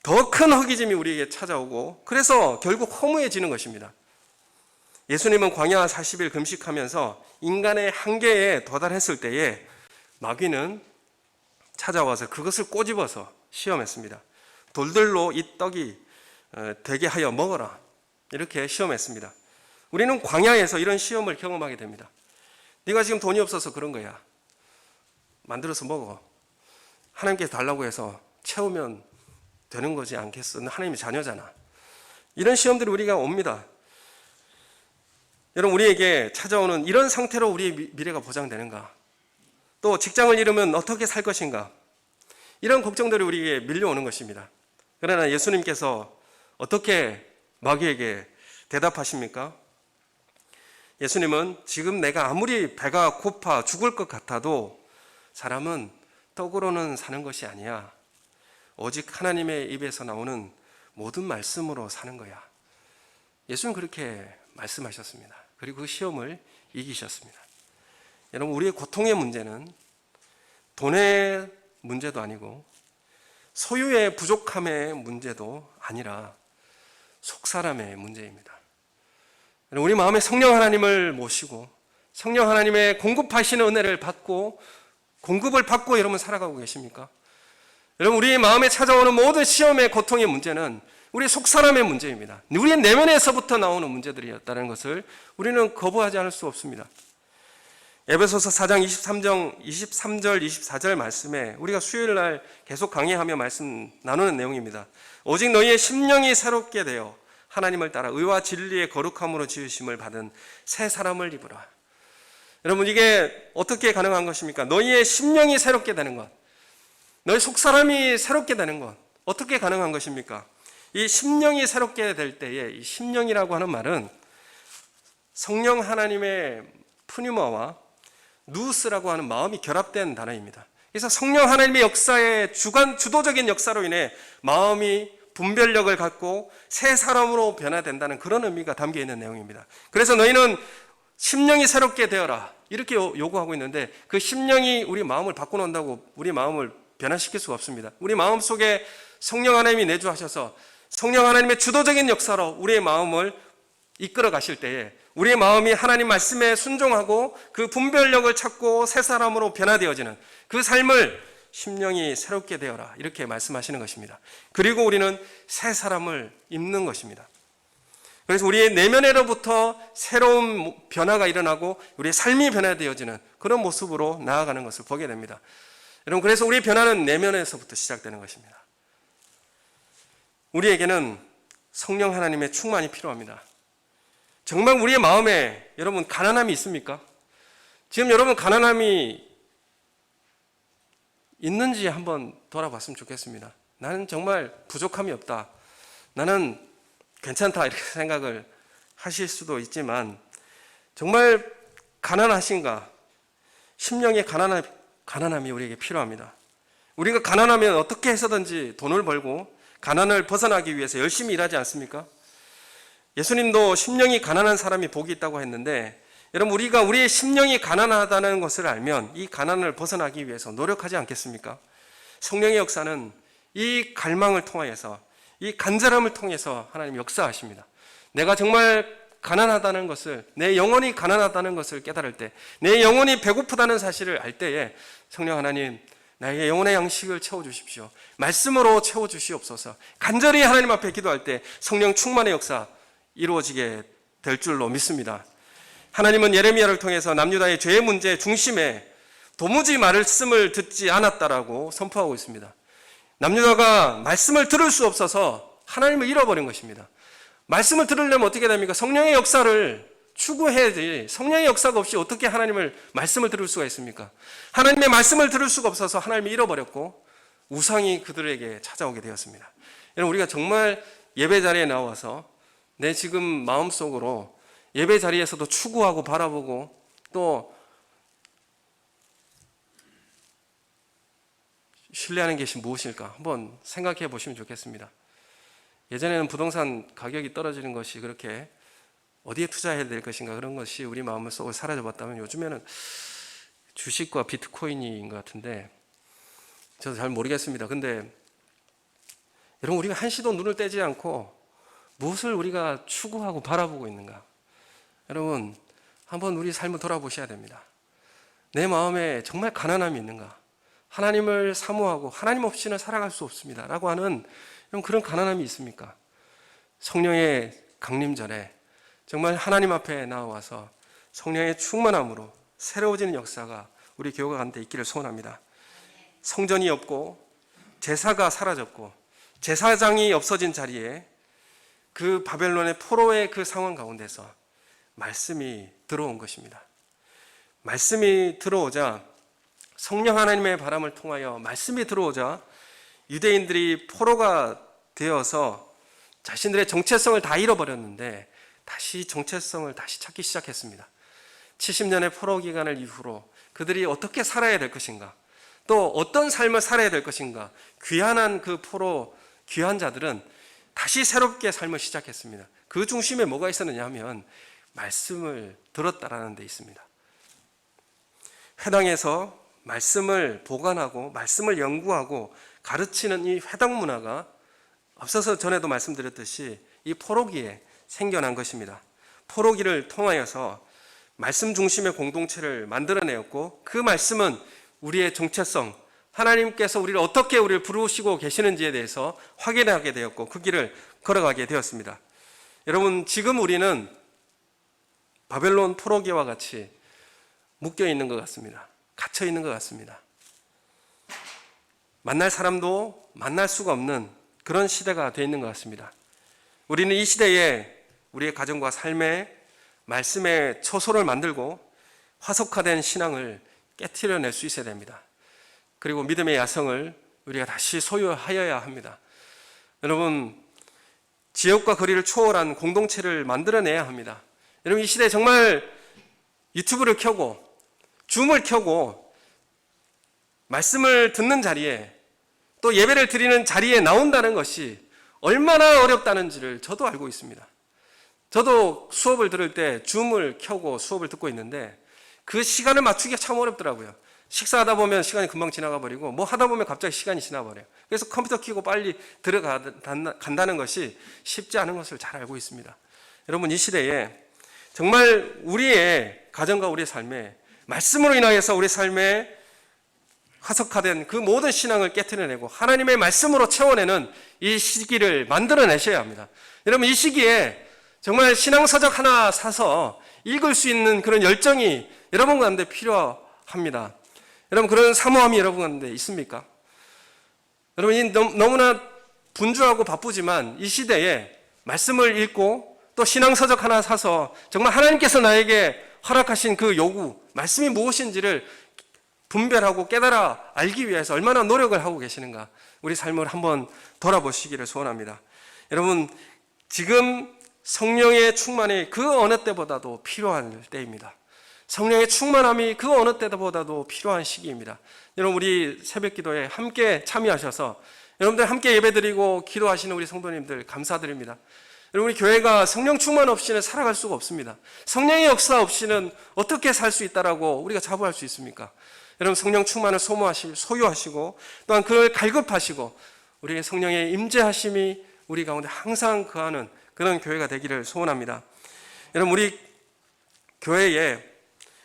더 큰 허기짐이 우리에게 찾아오고, 그래서 결국 허무해지는 것입니다. 예수님은 광야 40일 금식하면서 인간의 한계에 도달했을 때에 마귀는 찾아와서 그것을 꼬집어서 시험했습니다. 돌들로 이 떡이 되게 하여 먹어라, 이렇게 시험했습니다. 우리는 광야에서 이런 시험을 경험하게 됩니다. 네가 지금 돈이 없어서 그런 거야. 만들어서 먹어. 하나님께서 달라고 해서 채우면 되는 거지 않겠어? 하나님의 자녀잖아. 이런 시험들이 우리가 옵니다. 여러분, 우리에게 찾아오는 이런 상태로 우리의 미래가 보장되는가? 또 직장을 잃으면 어떻게 살 것인가? 이런 걱정들이 우리에게 밀려오는 것입니다. 그러나 예수님께서 어떻게 마귀에게 대답하십니까? 예수님은 지금 내가 아무리 배가 고파 죽을 것 같아도 사람은 떡으로는 사는 것이 아니야. 오직 하나님의 입에서 나오는 모든 말씀으로 사는 거야. 예수님은 그렇게 말씀하셨습니다. 그리고 그 시험을 이기셨습니다. 여러분, 우리의 고통의 문제는 돈의 문제도 아니고 소유의 부족함의 문제도 아니라 속사람의 문제입니다. 우리 마음에 성령 하나님을 모시고 성령 하나님의 공급하시는 은혜를 받고 공급을 받고 여러분 살아가고 계십니까? 여러분, 우리 마음에 찾아오는 모든 시험의 고통의 문제는 우리 속사람의 문제입니다. 우리의 내면에서부터 나오는 문제들이었다는 것을 우리는 거부하지 않을 수 없습니다. 에베소서 4장 23절 24절 말씀에 우리가 수요일 날 계속 강의하며 말씀 나누는 내용입니다. 오직 너희의 심령이 새롭게 되어 하나님을 따라 의와 진리의 거룩함으로 지으심을 받은 새 사람을 입으라. 여러분, 이게 어떻게 가능한 것입니까? 너희의 심령이 새롭게 되는 것, 너희 속사람이 새롭게 되는 것, 어떻게 가능한 것입니까? 이 심령이 새롭게 될 때에, 이 심령이라고 하는 말은 성령 하나님의 푸뉴마와 누스라고 하는 마음이 결합된 단어입니다. 그래서 성령 하나님의 역사의 주도적인 역사로 인해 마음이 분별력을 갖고 새 사람으로 변화된다는 그런 의미가 담겨 있는 내용입니다. 그래서 너희는 심령이 새롭게 되어라, 이렇게 요구하고 있는데, 그 심령이 우리 마음을 바꿔놓는다고 우리 마음을 변화시킬 수가 없습니다. 우리 마음 속에 성령 하나님이 내주하셔서 성령 하나님의 주도적인 역사로 우리의 마음을 이끌어 가실 때에 우리의 마음이 하나님 말씀에 순종하고 그 분별력을 찾고 새 사람으로 변화되어지는 그 삶을 심령이 새롭게 되어라, 이렇게 말씀하시는 것입니다. 그리고 우리는 새 사람을 입는 것입니다. 그래서 우리의 내면으로부터 새로운 변화가 일어나고 우리의 삶이 변화되어지는 그런 모습으로 나아가는 것을 보게 됩니다. 여러분, 그래서 우리의 변화는 내면에서부터 시작되는 것입니다. 우리에게는 성령 하나님의 충만이 필요합니다. 정말 우리의 마음에 여러분 가난함이 있습니까? 지금 여러분 가난함이 있는지 한번 돌아봤으면 좋겠습니다. 나는 정말 부족함이 없다, 나는 괜찮다, 이렇게 생각을 하실 수도 있지만, 정말 가난하신가? 심령의 가난함이 우리에게 필요합니다. 우리가 가난하면 어떻게 해서든지 돈을 벌고 가난을 벗어나기 위해서 열심히 일하지 않습니까? 예수님도 심령이 가난한 사람이 복이 있다고 했는데, 여러분, 우리가 우리의 심령이 가난하다는 것을 알면 이 가난을 벗어나기 위해서 노력하지 않겠습니까? 성령의 역사는 이 갈망을 통하여서, 이 간절함을 통해서 하나님 역사하십니다. 내가 정말 가난하다는 것을, 내 영혼이 가난하다는 것을 깨달을 때, 내 영혼이 배고프다는 사실을 알 때에 성령 하나님, 나에게 영혼의 양식을 채워주십시오, 말씀으로 채워주시옵소서, 간절히 하나님 앞에 기도할 때 성령 충만의 역사 이루어지게 될 줄로 믿습니다. 하나님은 예레미야를 통해서 남유다의 죄의 문제 중심에 도무지 말씀을 듣지 않았다라고 선포하고 있습니다. 남유다가 말씀을 들을 수 없어서 하나님을 잃어버린 것입니다. 말씀을 들으려면 어떻게 됩니까? 성령의 역사를 추구해야지, 성령의 역사가 없이 어떻게 하나님을 말씀을 들을 수가 있습니까? 하나님의 말씀을 들을 수가 없어서 하나님을 잃어버렸고 우상이 그들에게 찾아오게 되었습니다. 여러분, 우리가 정말 예배 자리에 나와서 내 지금 마음속으로 예배 자리에서도 추구하고 바라보고 또 신뢰하는 것이 무엇일까 한번 생각해 보시면 좋겠습니다. 예전에는 부동산 가격이 떨어지는 것이 그렇게 어디에 투자해야 될 것인가, 그런 것이 우리 마음 속에 사라져 봤다면, 요즘에는 주식과 비트코인인 것 같은데 저도 잘 모르겠습니다. 근데 여러분, 우리가 한시도 눈을 떼지 않고 무엇을 우리가 추구하고 바라보고 있는가? 여러분, 한번 우리 삶을 돌아보셔야 됩니다. 내 마음에 정말 가난함이 있는가? 하나님을 사모하고 하나님 없이는 살아갈 수 없습니다 라고 하는 그런 가난함이 있습니까? 성령의 강림절에 정말 하나님 앞에 나와서 성령의 충만함으로 새로워지는 역사가 우리 교회가 가운데 있기를 소원합니다. 성전이 없고 제사가 사라졌고 제사장이 없어진 자리에 그 바벨론의 포로의 그 상황 가운데서 말씀이 들어온 것입니다. 말씀이 들어오자, 성령 하나님의 바람을 통하여 말씀이 들어오자 유대인들이 포로가 되어서 자신들의 정체성을 다 잃어버렸는데 다시 정체성을 다시 찾기 시작했습니다. 70년의 포로 기간을 이후로 그들이 어떻게 살아야 될 것인가, 또 어떤 삶을 살아야 될 것인가, 귀환한 그 포로 귀한 자들은 다시 새롭게 삶을 시작했습니다. 그 중심에 뭐가 있었느냐 하면 말씀을 들었다라는 데 있습니다. 회당에서 말씀을 보관하고 말씀을 연구하고 가르치는 이 회당 문화가 앞서서 전에도 말씀드렸듯이 이 포로기에 생겨난 것입니다. 포로기를 통하여서 말씀 중심의 공동체를 만들어내었고, 그 말씀은 우리의 정체성, 하나님께서 우리를 부르시고 계시는지에 대해서 확인하게 되었고 그 길을 걸어가게 되었습니다. 여러분, 지금 우리는 바벨론 포로기와 같이 묶여 있는 것 같습니다. 갇혀 있는 것 같습니다. 만날 사람도 만날 수가 없는 그런 시대가 되어 있는 것 같습니다. 우리는 이 시대에 우리의 가정과 삶에 말씀의 초소를 만들고 화석화된 신앙을 깨트려낼 수 있어야 됩니다. 그리고 믿음의 야성을 우리가 다시 소유하여야 합니다. 여러분, 지역과 거리를 초월한 공동체를 만들어내야 합니다. 여러분, 이 시대에 정말 유튜브를 켜고 줌을 켜고 말씀을 듣는 자리에 또 예배를 드리는 자리에 나온다는 것이 얼마나 어렵다는지를 저도 알고 있습니다. 저도 수업을 들을 때 줌을 켜고 수업을 듣고 있는데 그 시간을 맞추기가 참 어렵더라고요. 식사하다 보면 시간이 금방 지나가 버리고 뭐 하다 보면 갑자기 시간이 지나버려요. 그래서 컴퓨터 켜고 빨리 들어간다는 것이 쉽지 않은 것을 잘 알고 있습니다. 여러분, 이 시대에 정말 우리의 가정과 우리의 삶에 말씀으로 인하여서 우리 삶에 화석화된 그 모든 신앙을 깨트려내고 하나님의 말씀으로 채워내는 이 시기를 만들어내셔야 합니다. 여러분, 이 시기에 정말 신앙서적 하나 사서 읽을 수 있는 그런 열정이 여러분 가운데 필요합니다. 여러분, 그런 사모함이 여러분 가운데 있습니까? 여러분, 너무나 분주하고 바쁘지만 이 시대에 말씀을 읽고 또 신앙서적 하나 사서 정말 하나님께서 나에게 허락하신 그 요구, 말씀이 무엇인지를 분별하고 깨달아 알기 위해서 얼마나 노력을 하고 계시는가, 우리 삶을 한번 돌아보시기를 소원합니다. 여러분, 지금 성령의 충만이 그 어느 때보다도 필요한 때입니다. 성령의 충만함이 그 어느 때보다도 필요한 시기입니다. 여러분, 우리 새벽 기도에 함께 참여하셔서 여러분들 함께 예배드리고 기도하시는 우리 성도님들 감사드립니다. 여러분, 우리 교회가 성령 충만 없이는 살아갈 수가 없습니다. 성령의 역사 없이는 어떻게 살 수 있다라고 우리가 자부할 수 있습니까? 여러분, 성령 충만을 소유하시고 또한 그걸 갈급하시고 우리의 성령의 임재하심이 우리 가운데 항상 거하는 그런 교회가 되기를 소원합니다. 여러분, 우리 교회에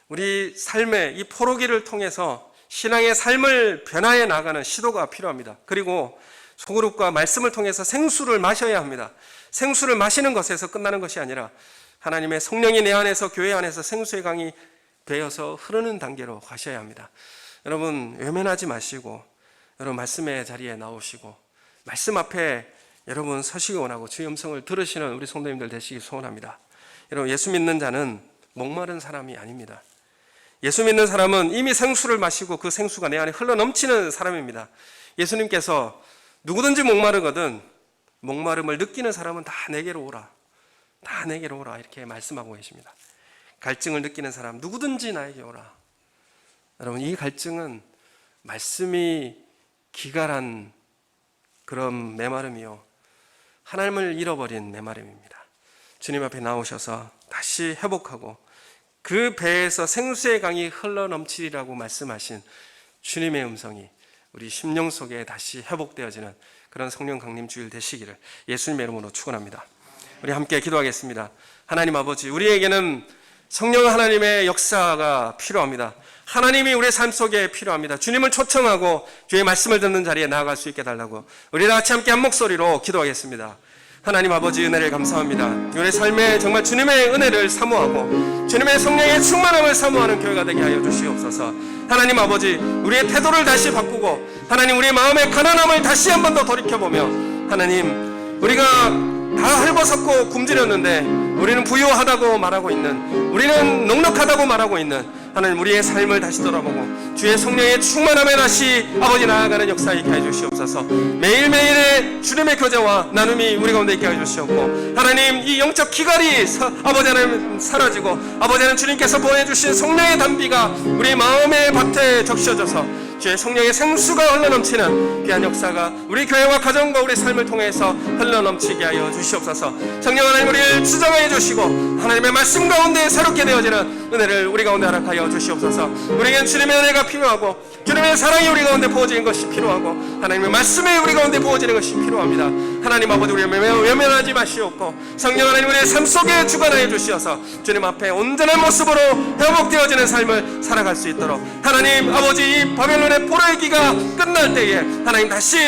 우리 삶의 이 포로기를 통해서 신앙의 삶을 변화해 나가는 시도가 필요합니다. 그리고 소그룹과 말씀을 통해서 생수를 마셔야 합니다. 생수를 마시는 것에서 끝나는 것이 아니라 하나님의 성령이 내 안에서, 교회 안에서 생수의 강이 배어서 흐르는 단계로 가셔야 합니다. 여러분, 외면하지 마시고 여러분 말씀의 자리에 나오시고 말씀 앞에 여러분 서시기 원하고 주의 음성을 들으시는 우리 성도님들 되시기 소원합니다. 여러분, 예수 믿는 자는 목마른 사람이 아닙니다. 예수 믿는 사람은 이미 생수를 마시고 그 생수가 내 안에 흘러 넘치는 사람입니다. 예수님께서 누구든지 목마르거든 목마름을 느끼는 사람은 다 내게로 오라, 다 내게로 오라 이렇게 말씀하고 계십니다. 갈증을 느끼는 사람 누구든지 나에게 오라. 여러분, 이 갈증은 말씀이 기갈한 그런 메마름이요, 하나님을 잃어버린 메마름입니다. 주님 앞에 나오셔서 다시 회복하고 그 배에서 생수의 강이 흘러넘치리라고 말씀하신 주님의 음성이 우리 심령 속에 다시 회복되어지는 그런 성령 강림 주일 되시기를 예수님의 이름으로 축원합니다. 우리 함께 기도하겠습니다. 하나님 아버지, 우리에게는 성령 하나님의 역사가 필요합니다. 하나님이 우리의 삶 속에 필요합니다. 주님을 초청하고 주의 말씀을 듣는 자리에 나아갈 수 있게 달라고 우리 다 같이 함께 한 목소리로 기도하겠습니다. 하나님 아버지, 은혜를 감사합니다. 우리의 삶에 정말 주님의 은혜를 사모하고 주님의 성령의 충만함을 사모하는 교회가 되게 하여 주시옵소서. 하나님 아버지, 우리의 태도를 다시 바꾸고 하나님 우리의 마음의 가난함을 다시 한 번 더 돌이켜보며 하나님, 우리가 다 헐벗었고 굶주렸는데 우리는 부유하다고 말하고 있는, 우리는 넉넉하다고 말하고 있는 하나님, 우리의 삶을 다시 돌아보고 주의 성령의 충만함에 다시 아버지 나아가는 역사 있게 해주시옵소서. 매일매일의 주님의 교제와 나눔이 우리 가운데 있게 해주시옵고 하나님, 이 영적 기갈이 아버지 하나님 사라지고 아버지 하나님 주님께서 보내주신 성령의 단비가 우리 마음의 밭에 적셔져서 주의 성령의 생수가 흘러넘치는 귀한 역사가 우리 교회와 가정과 우리 삶을 통해서 흘러넘치게 하여 주시옵소서. 성령 하나님, 우리를 지정하여 주시고 하나님의 말씀 가운데 새롭게 되어지는 은혜를 우리 가운데 허락하여 주시옵소서. 우리에겐 주님의 은혜가 필요하고 주님의 사랑이 우리 가운데 부어지는 것이 필요하고 하나님의 말씀이 우리 가운데 부어지는 것이 필요합니다. 하나님 아버지, 우리 외면하지 마시옵고 성령 하나님, 우리의 삶 속에 주관하여 주시어서 주님 앞에 온전한 모습으로 회복되어지는 삶을 살아갈 수 있도록 하나님 아버지, 이 바벨론의 포로기가 끝날 때에 하나님 다시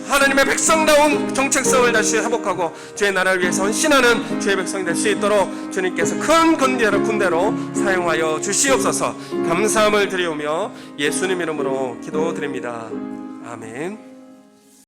하나님의 백성다운 정체성을 다시 회복하고 주의 나라를 위해서 헌신하는 주의 백성이 될 수 있도록 주님께서 큰 군대로 사용하여 주시옵소서. 감사함을 드리오며 예수님 이름으로 기도드립니다. 아멘.